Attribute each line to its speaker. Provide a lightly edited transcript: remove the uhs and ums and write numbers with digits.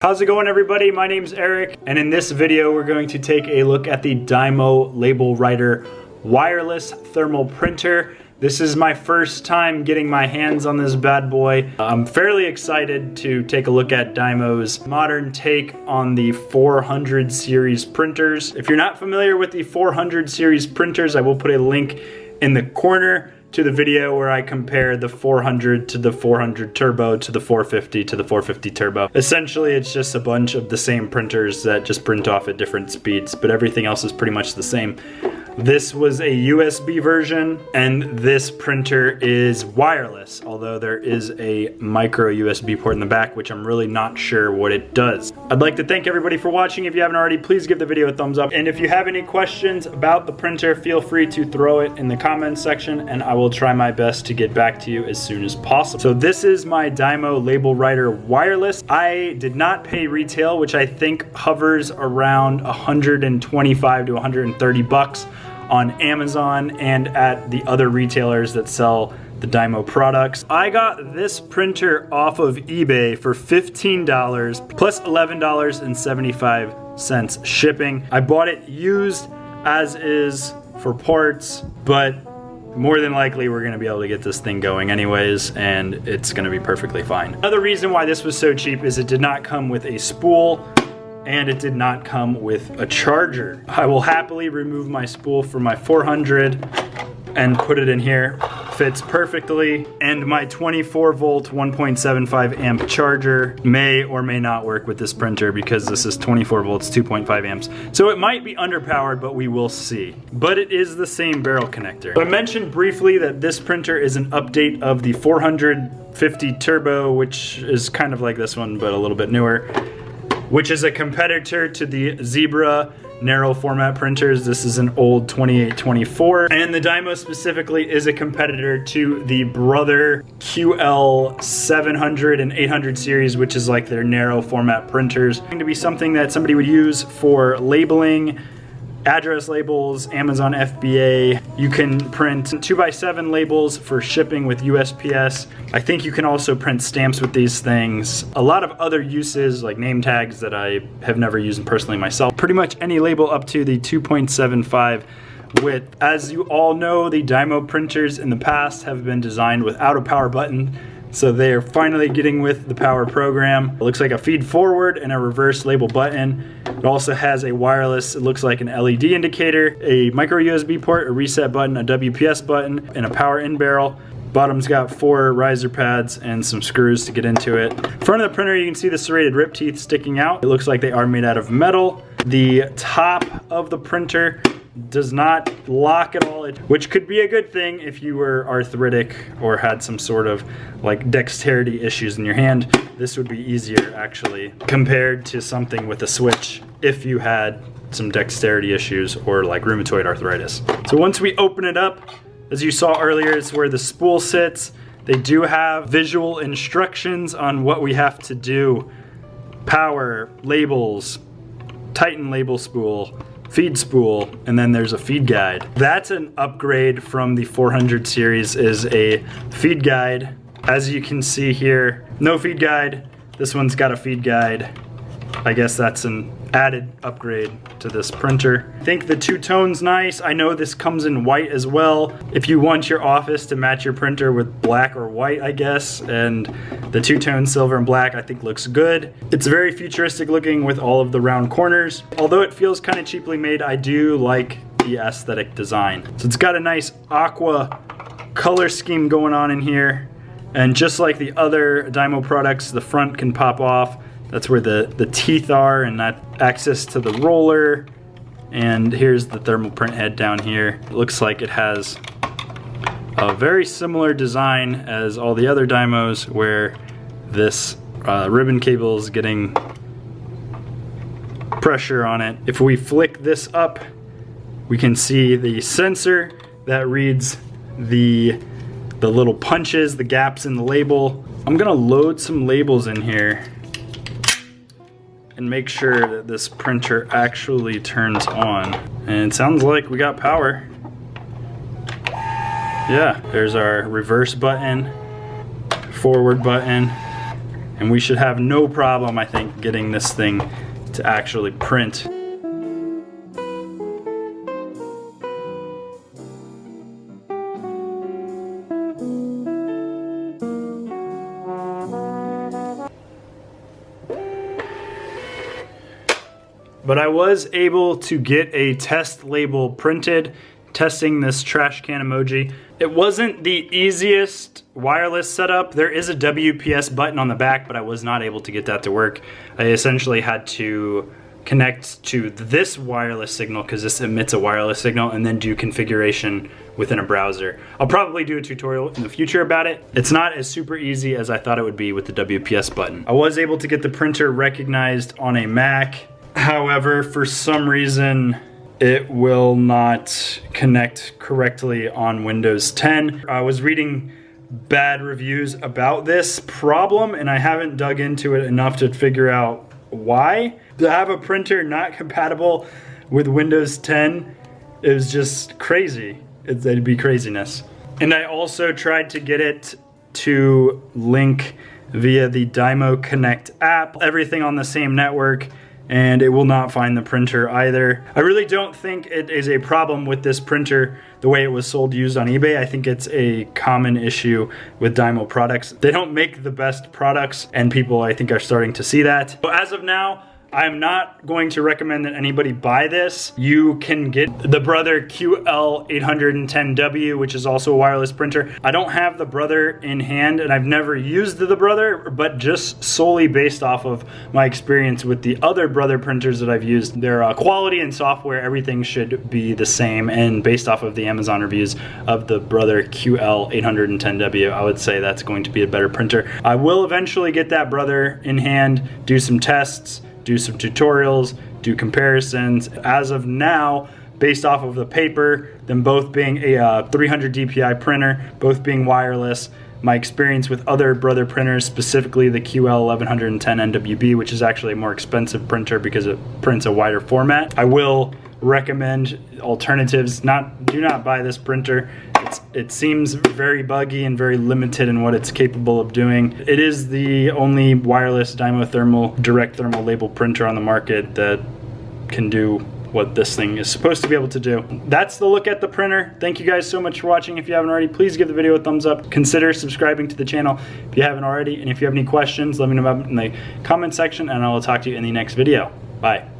Speaker 1: How's it going, everybody? My name's Eric, and in this video we're going to take a look at the Dymo Labelwriter wireless thermal printer. This is my first time getting my hands on this bad boy. I'm fairly excited to take a look at Dymo's modern take on the 400 series printers. If you're not familiar with the 400 series printers, I will put a link in the corner to the video where I compare the 400 to the 400 Turbo to the 450 to the 450 Turbo. Essentially, it's just a bunch of the same printers that just print off at different speeds, but everything else is pretty much the same. This was a USB version, and this printer is wireless, although there is a micro USB port in the back, which I'm really not sure what it does. I'd like to thank everybody for watching. If you haven't already, please give the video a thumbs up. And if you have any questions about the printer, feel free to throw it in the comments section, and I will try my best to get back to you as soon as possible. So this is my Dymo Labelwriter wireless. I did not pay retail, which I think hovers around 125 to 130 bucks on Amazon and at the other retailers that sell the Dymo products. I got this printer off of eBay for $15 plus $11.75 shipping. I bought it used as is for parts, but more than likely we're gonna be able to get this thing going anyways, and it's gonna be perfectly fine. Another reason why this was so cheap is it did not come with a spool, and it did not come with a charger. I will happily remove my spool from my 400 and put it in here. Fits perfectly. And my 24 volt 1.75 amp charger may or may not work with this printer because this is 24 volts 2.5 amps. So it might be underpowered, but we will see. But it is the same barrel connector. So I mentioned briefly that this printer is an update of the 450 Turbo, which is kind of like this one, but a little bit newer, which is a competitor to the Zebra narrow format printers. This is an old 2824, and the Dymo specifically is a competitor to the Brother QL 700 and 800 series, which is like their narrow format printers. It's going to be something that somebody would use for labeling, address labels, Amazon FBA. You can print 2x7 labels for shipping with USPS. I think you can also print stamps with these things. A lot of other uses like name tags that I have never used personally myself. Pretty much any label up to the 2.75 width. As you all know, the Dymo printers in the past have been designed without a power button, so they're finally getting with the power program. It looks like a feed forward and a reverse label button. It also has a wireless, it looks like an LED indicator, a micro USB port, a reset button, a WPS button, and a power in barrel. Bottom's got 4 riser pads and some screws to get into it. Front of the printer, you can see the serrated rip teeth sticking out. It looks like they are made out of metal. The top of the printer does not lock at all, which could be a good thing if you were arthritic or had some sort of like dexterity issues in your hand. This would be easier actually compared to something with a switch if you had some dexterity issues or like rheumatoid arthritis. So once we open it up, as you saw earlier, it's where the spool sits. They do have visual instructions on what we have to do. Power, labels, tighten label spool, feed spool, and then there's a feed guide. That's an upgrade from the 400 series, is a feed guide. As you can see here, no feed guide. This one's got a feed guide. I guess that's an added upgrade to this printer. I think the two-tone's nice. I know this comes in white as well. If you want your office to match your printer with black or white, I guess, and the two-tone silver and black I think looks good. It's very futuristic looking with all of the round corners. Although it feels kind of cheaply made, I do like the aesthetic design. So it's got a nice aqua color scheme going on in here. And just like the other Dymo products, the front can pop off. That's where the teeth are, and that access to the roller. And here's the thermal print head down here. It looks like it has a very similar design as all the other Dymos, where this ribbon cable is getting pressure on it. If we flick this up, we can see the sensor that reads the little punches, the gaps in the label. I'm gonna load some labels in here and make sure that this printer actually turns on. And it sounds like we got power. Yeah, there's our reverse button, forward button, and we should have no problem, I think, getting this thing to actually print. But I was able to get a test label printed, testing this trash can emoji. It wasn't the easiest wireless setup. There is a WPS button on the back, but I was not able to get that to work. I essentially had to connect to this wireless signal, because this emits a wireless signal, and then do configuration within a browser. I'll probably do a tutorial in the future about it. It's not as super easy as I thought it would be with the WPS button. I was able to get the printer recognized on a Mac. However, for some reason, it will not connect correctly on Windows 10. I was reading bad reviews about this problem, and I haven't dug into it enough to figure out why. To have a printer not compatible with Windows 10 is just crazy. It'd be craziness. And I also tried to get it to link via the Dymo Connect app, everything on the same network, and it will not find the printer either. I really don't think it is a problem with this printer the way it was sold used on eBay. I think it's a common issue with Dymo products. They don't make the best products, and people, I think, are starting to see that. So as of now, I'm not going to recommend that anybody buy this. You can get the Brother QL810W, which is also a wireless printer. I don't have the Brother in hand, and I've never used the Brother, but just solely based off of my experience with the other Brother printers that I've used, their quality and software, everything should be the same. And based off of the Amazon reviews of the Brother QL810W, I would say that's going to be a better printer. I will eventually get that Brother in hand, do some tests, do some tutorials, do comparisons. As of now, based off of the paper, them both being a 300 DPI printer, both being wireless, my experience with other Brother printers, specifically the QL1110 NWB, which is actually a more expensive printer because it prints a wider format. I will recommend alternatives. Do not buy this printer. It seems very buggy and very limited in what it's capable of doing. It is the only wireless Dymo direct thermal label printer on the market that can do what this thing is supposed to be able to do. That's the look at the printer. Thank you guys so much for watching. If you haven't already, please give the video a thumbs up. Consider subscribing to the channel if you haven't already. And if you have any questions, let me know about it in the comment section, and I will talk to you in the next video. Bye.